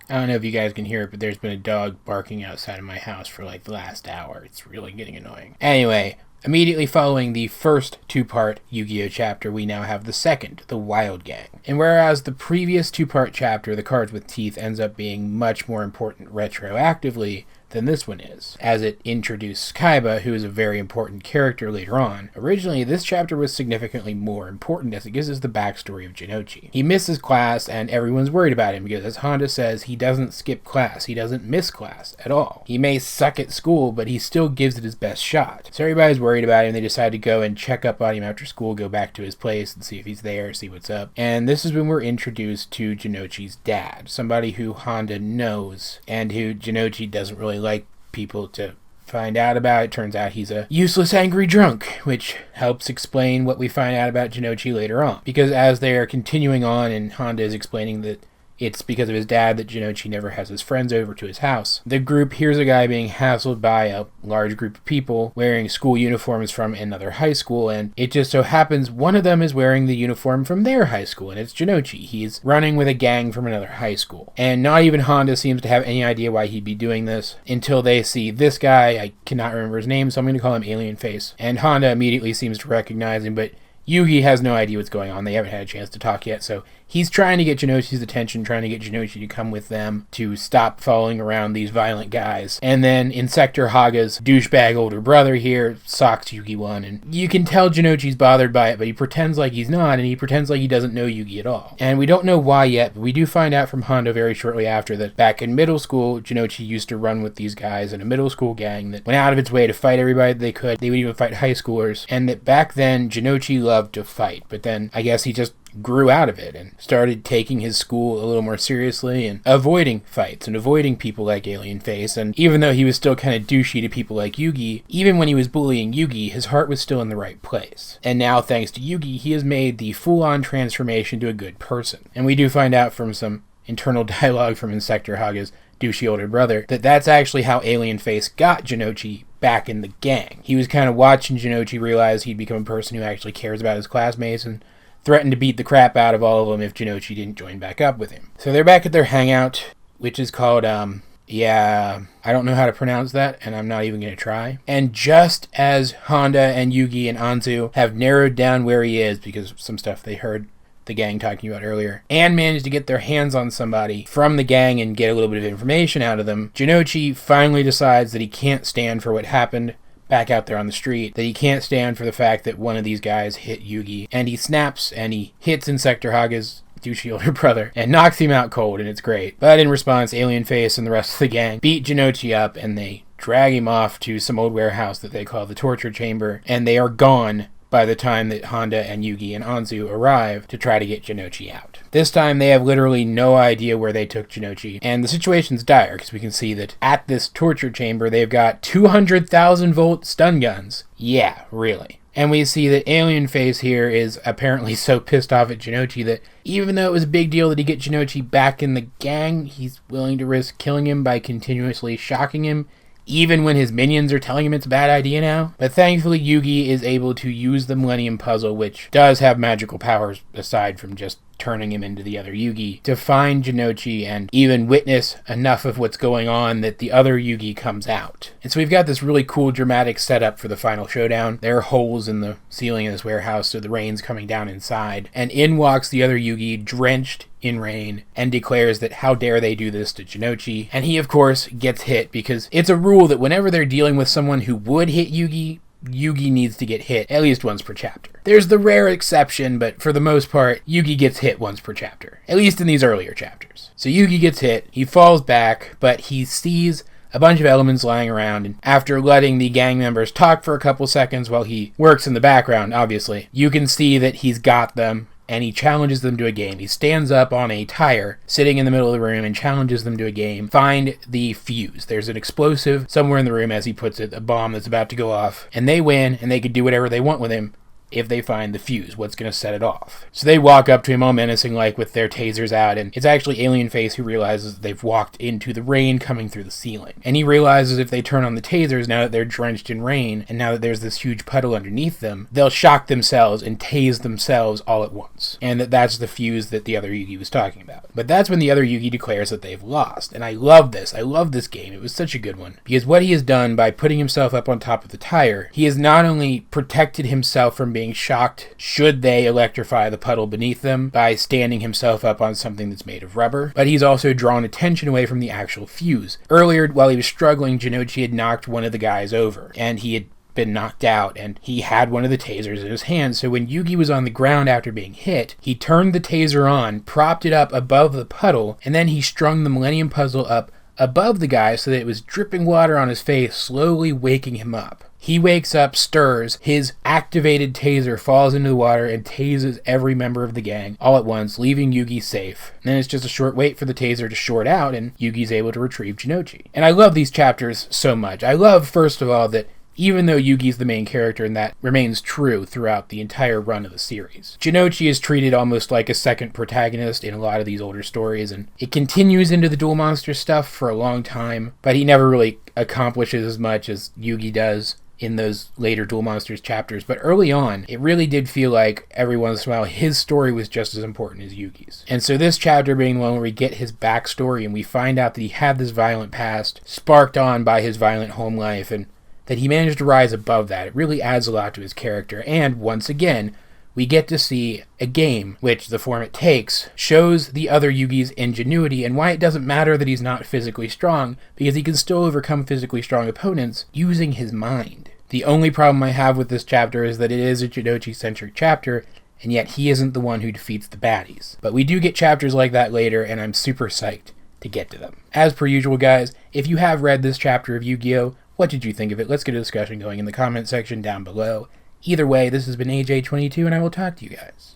I don't know if you guys can hear it, but there's been a dog barking outside of my house for like the last hour. It's really getting annoying. Anyway, immediately following the first two-part Yu-Gi-Oh! Chapter, we now have the second, the Wild Gang. And whereas the previous two-part chapter, the Cards with Teeth, ends up being much more important retroactively than this one is, as it introduced Kaiba, who is a very important character later on. Originally, this chapter was significantly more important as it gives us the backstory of Jinochi. He misses class, and everyone's worried about him because, as Honda says, he doesn't skip class. He doesn't miss class at all. He may suck at school, but he still gives it his best shot. So everybody's worried about him. They decide to go and check up on him after school, go back to his place and see if he's there, see what's up. And this is when we're introduced to Jinochi's dad, somebody who Honda knows and who Jinochi doesn't really like people to find out about. It turns out he's a useless angry drunk, which helps explain what we find out about Jinochi later on. Because as they are continuing on and Honda is explaining that it's because of his dad that Jinochi never has his friends over to his house, the group hears a guy being hassled by a large group of people wearing school uniforms from another high school, and it just so happens one of them is wearing the uniform from their high school, and it's Jinochi. He's running with a gang from another high school. And not even Honda seems to have any idea why he'd be doing this until they see this guy. I cannot remember his name, so I'm going to call him Alien Face. And Honda immediately seems to recognize him, but Yugi has no idea what's going on. They haven't had a chance to talk yet, so he's trying to get Jinochi's attention, trying to get Jinochi to come with them to stop following around these violent guys. And then Insector Haga's douchebag older brother here socks Yugi one, and you can tell Jinochi's bothered by it, but he pretends like he's not, and he pretends like he doesn't know Yugi at all. And we don't know why yet, but we do find out from Hondo very shortly after that back in middle school, Jinochi used to run with these guys in a middle school gang that went out of its way to fight everybody they could. They would even fight high schoolers, and that back then Jinochi loved to fight, but then I guess he just grew out of it and started taking his school a little more seriously and avoiding fights and avoiding people like Alien Face. And even though he was still kind of douchey to people like Yugi, even when he was bullying Yugi, his heart was still in the right place. And now, thanks to Yugi, he has made the full-on transformation to a good person. And we do find out from some internal dialogue from Insector Haga's douchey older brother that that's actually how Alien Face got Jinochi back in the gang. He was kind of watching Jinochi realize he'd become a person who actually cares about his classmates and threatened to beat the crap out of all of them if Jinochi didn't join back up with him. So they're back at their hangout, which is called, I don't know how to pronounce that, and I'm not even going to try. And just as Honda and Yugi and Anzu have narrowed down where he is, because of some stuff they heard the gang talking about earlier, and managed to get their hands on somebody from the gang and get a little bit of information out of them, Jinochi finally decides that he can't stand for what happened back out there on the street, that he can't stand for the fact that one of these guys hit Yugi, and he snaps and he hits Insector Haga's douchey older brother and knocks him out cold, and it's great. But in response, Alien Face and the rest of the gang beat Jinochi up, and they drag him off to some old warehouse that they call the torture chamber, and they are gone by the time that Honda and Yugi and Anzu arrive to try to get Jinochi out. This time they have literally no idea where they took Jinochi, and the situation's dire because we can see that at this torture chamber they've got 200,000 volt stun guns. Yeah, really. And we see that Alien Face here is apparently so pissed off at Jinochi that even though it was a big deal that he get Jinochi back in the gang, he's willing to risk killing him by continuously shocking him, even when his minions are telling him it's a bad idea now. But thankfully Yugi is able to use the Millennium Puzzle, which does have magical powers aside from just turning him into the other Yugi, to find Jinochi and even witness enough of what's going on that the other Yugi comes out. And so we've got this really cool dramatic setup for the final showdown. There are holes in the ceiling of this warehouse, so the rain's coming down inside. And in walks the other Yugi, drenched in rain, and declares that how dare they do this to Jinochi. And he, of course, gets hit because it's a rule that whenever they're dealing with someone who would hit Yugi, Yugi needs to get hit at least once per chapter. There's the rare exception, but for the most part, Yugi gets hit once per chapter, at least in these earlier chapters. So Yugi gets hit, he falls back, but he sees a bunch of elements lying around, and after letting the gang members talk for a couple seconds while he works in the background, obviously, you can see that he's got them, and he challenges them to a game. He stands up on a tire, sitting in the middle of the room, and challenges them to a game. Find the fuse. There's an explosive somewhere in the room, as he puts it, a bomb that's about to go off. And they win, and they can do whatever they want with him, if they find the fuse, what's going to set it off. So they walk up to him all menacing like with their tasers out, and it's actually Alien Face who realizes they've walked into the rain coming through the ceiling. And he realizes if they turn on the tasers, now that they're drenched in rain, and now that there's this huge puddle underneath them, they'll shock themselves and tase themselves all at once. And that's the fuse that the other Yugi was talking about. But that's when the other Yugi declares that they've lost. And I love this. I love this game. It was such a good one. Because what he has done by putting himself up on top of the tire, he has not only protected himself from being shocked should they electrify the puddle beneath them by standing himself up on something that's made of rubber, but he's also drawn attention away from the actual fuse. Earlier, while he was struggling, Jinochi had knocked one of the guys over, and he had been knocked out, and he had one of the tasers in his hand. So when Yugi was on the ground after being hit, he turned the taser on, propped it up above the puddle, and then he strung the Millennium Puzzle up above the guy so that it was dripping water on his face, slowly waking him up. He wakes up, stirs, his activated taser falls into the water and tases every member of the gang all at once, leaving Yugi safe. And then it's just a short wait for the taser to short out, and Yugi's able to retrieve Jinochi. And I love these chapters so much. I love, first of all, that even though Yugi's the main character, and that remains true throughout the entire run of the series, Jinochi is treated almost like a second protagonist in a lot of these older stories, and it continues into the Duel Monster stuff for a long time, but he never really accomplishes as much as Yugi does in those later Duel Monsters chapters. But early on, it really did feel like every once in a while his story was just as important as Yugi's. And so this chapter being the one where we get his backstory and we find out that he had this violent past sparked on by his violent home life, and that he managed to rise above that. It really adds a lot to his character. And once again, we get to see a game which, the form it takes, shows the other Yugi's ingenuity and why it doesn't matter that he's not physically strong, because he can still overcome physically strong opponents using his mind. The only problem I have with this chapter is that it is a Jinochi-centric chapter, and yet he isn't the one who defeats the baddies. But we do get chapters like that later, and I'm super psyched to get to them. As per usual, guys, if you have read this chapter of Yu-Gi-Oh!, what did you think of it? Let's get a discussion going in the comment section down below. Either way, this has been AJ22, and I will talk to you guys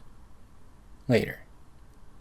later.